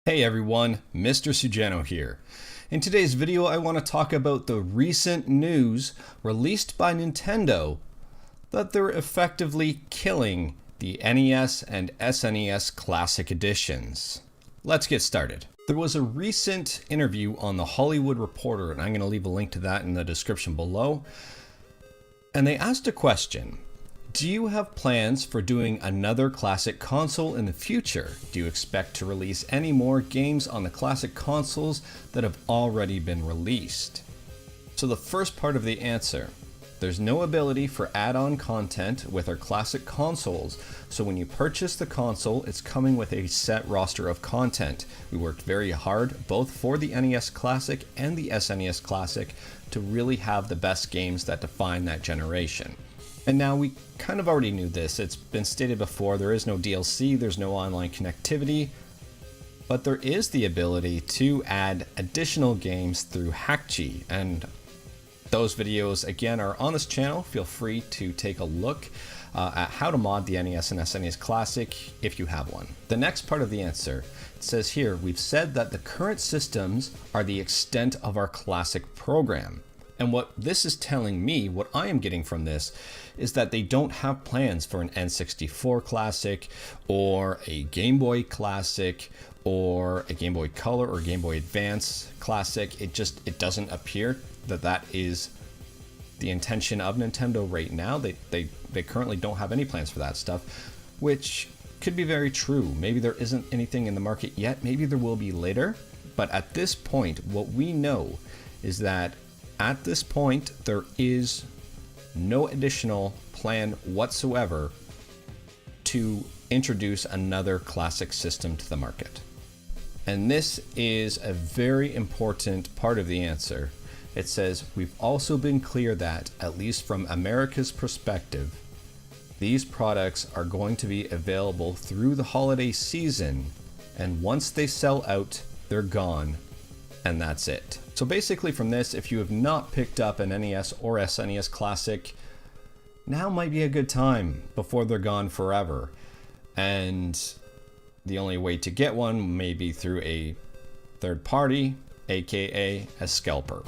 Hey everyone, Mr. Sujano here. In today's video, I want to talk about the recent news released by Nintendo that they're effectively killing the NES and SNES Classic editions. Let's get started. There was a recent interview on The Hollywood Reporter, and I'm going to leave a link to that in the description below. And they asked a question. Do you have plans for doing another classic console in the future? Do you expect to release any more games on the classic consoles that have already been released? So the first part of the answer, there's no ability for add-on content with our classic consoles. So when you purchase the console, it's coming with a set roster of content. We worked very hard, both for the NES Classic and the SNES Classic, to really have the best games that define that generation. And now we kind of already knew this. It's been stated before, there is no DLC, there's no online connectivity, but there is the ability to add additional games through Hackchi. And those videos, again, are on this channel. Feel free to take a look at how to mod the NES and SNES Classic if you have one. The next part of the answer, it says here, we've said that the current systems are the extent of our classic program. And what this is telling me, what I am getting from this, is that they don't have plans for an N64 Classic or a Game Boy Classic or a Game Boy Color or Game Boy Advance Classic. It doesn't appear that that is the intention of Nintendo right now. They currently don't have any plans for that stuff, which could be very true. Maybe there isn't anything in the market yet. Maybe there will be later. But at this point, what we know is that at this point, there is no additional plan whatsoever to introduce another classic system to the market. And this is a very important part of the answer. It says, we've also been clear that, at least from America's perspective, these products are going to be available through the holiday season, and once they sell out, they're gone, and that's it. So basically from this, if you have not picked up an NES or SNES Classic, now might be a good time before they're gone forever. And the only way to get one may be through a third party, aka a scalper.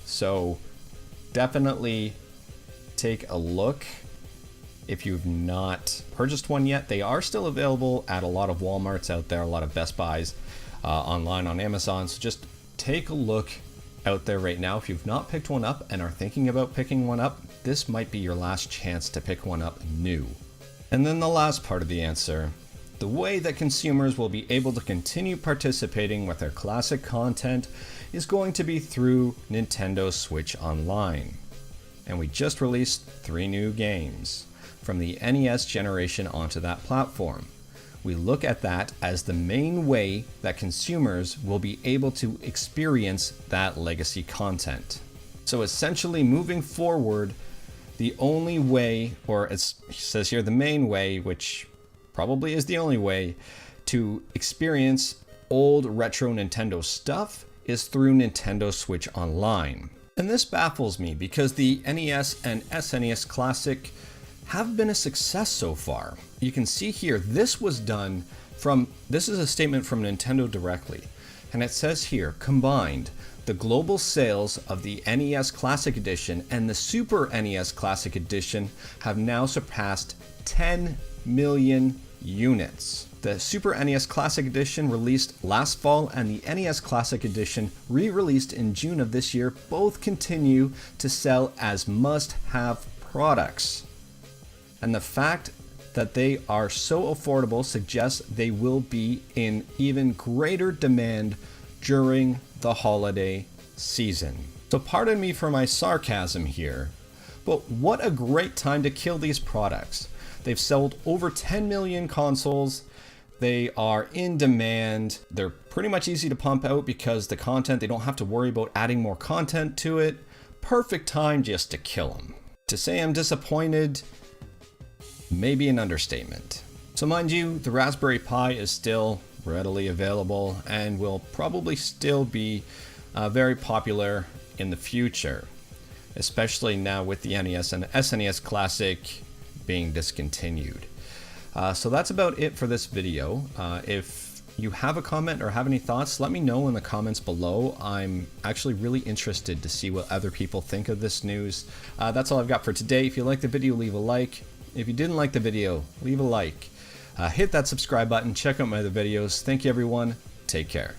So definitely take a look. If you've not purchased one yet, they are still available at a lot of Walmarts out there, a lot of Best Buys, online on Amazon. So just take a look out there right now. If you've not picked one up and are thinking about picking one up, this might be your last chance to pick one up new. And then the last part of the answer, the way that consumers will be able to continue participating with their classic content is going to be through Nintendo Switch Online. And we just released 3 new games from the NES generation onto that platform. We look at that as the main way that consumers will be able to experience that legacy content. So essentially moving forward, the only way, or it says here the main way, which probably is the only way, to experience old retro Nintendo stuff is through Nintendo Switch Online. And this baffles me because the NES and SNES Classic have been a success so far. You can see here, this was done from, this is a statement from Nintendo directly, and it says here, combined, the global sales of the NES Classic Edition and the Super NES Classic Edition have now surpassed 10 million units. The Super NES Classic Edition released last fall and the NES Classic Edition re-released in June of this year both continue to sell as must-have products. And the fact that they are so affordable suggests they will be in even greater demand during the holiday season. So pardon me for my sarcasm here, but what a great time to kill these products. They've sold over 10 million consoles. They are in demand. They're pretty much easy to pump out because the content, they don't have to worry about adding more content to it. Perfect time just to kill them. To say I'm disappointed, maybe an understatement. So mind you, the Raspberry Pi is still readily available and will probably still be very popular in the future, especially now with the NES and SNES Classic being discontinued. So that's about it for this video. If you have a comment or have any thoughts, let me know in the comments below. I'm actually really interested to see what other people think of this news. That's all I've got for today. If you liked the video, leave a like. If you didn't like the video, leave a like. Hit that subscribe button, check out my other videos. Thank you everyone, take care.